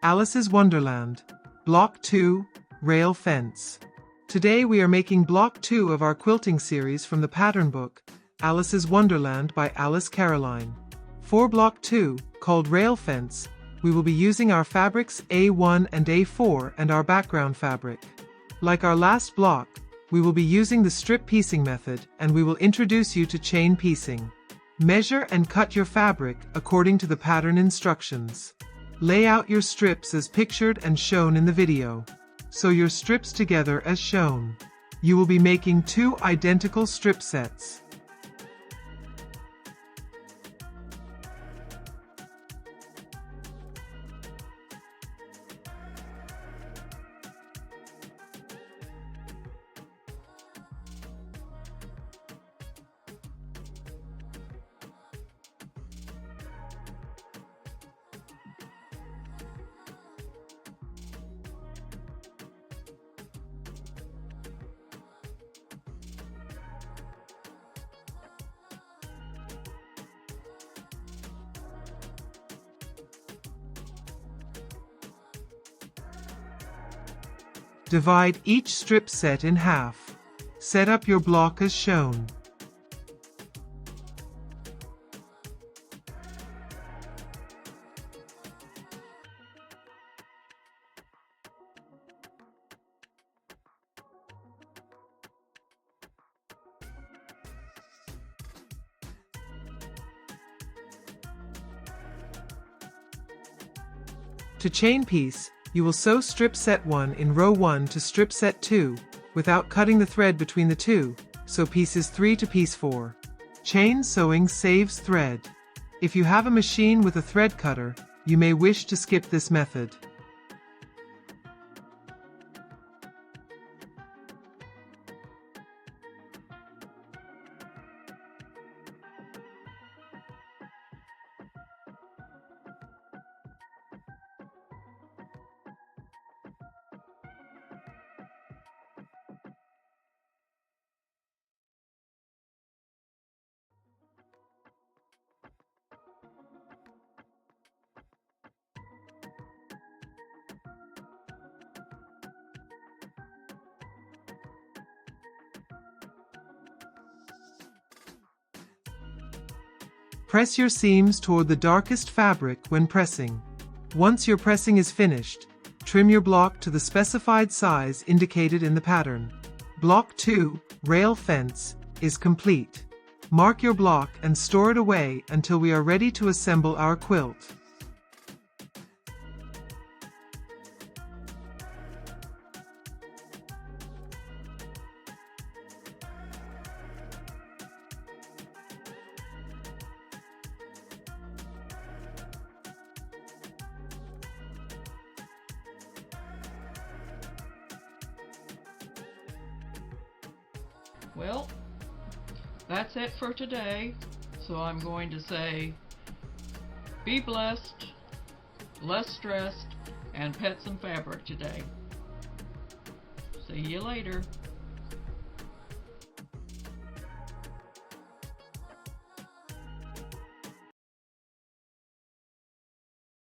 Alice's Wonderland, Block 2, Rail Fence. Today we are making Block 2 of our quilting series from the pattern book, Alice's Wonderland by Alice Caroline. For Block 2, called Rail Fence, we will be using our fabrics A1 and A4 and our background fabric. Like our last block, we will be using the strip piecing method and we will introduce you to chain piecing. Measure and cut your fabric according to the pattern instructions. Lay out your strips as pictured and shown in the video. Sew your strips together as shown. You will be making 2 identical strip sets. Divide each strip set in half. Set up your block as shown. To chain piece, you will sew strip set 1 in row 1 to strip set 2, without cutting the thread between the two, sew pieces 3 to piece 4. Chain sewing saves thread. If you have a machine with a thread cutter, you may wish to skip this method. Press your seams toward the darkest fabric when pressing. Once your pressing is finished, trim your block to the specified size indicated in the pattern. Block 2, Rail Fence, is complete. Mark your block and store it away until we are ready to assemble our quilt. Well, that's it for today, so I'm going to say, be blessed, less stressed, and pet some fabric today. See you later.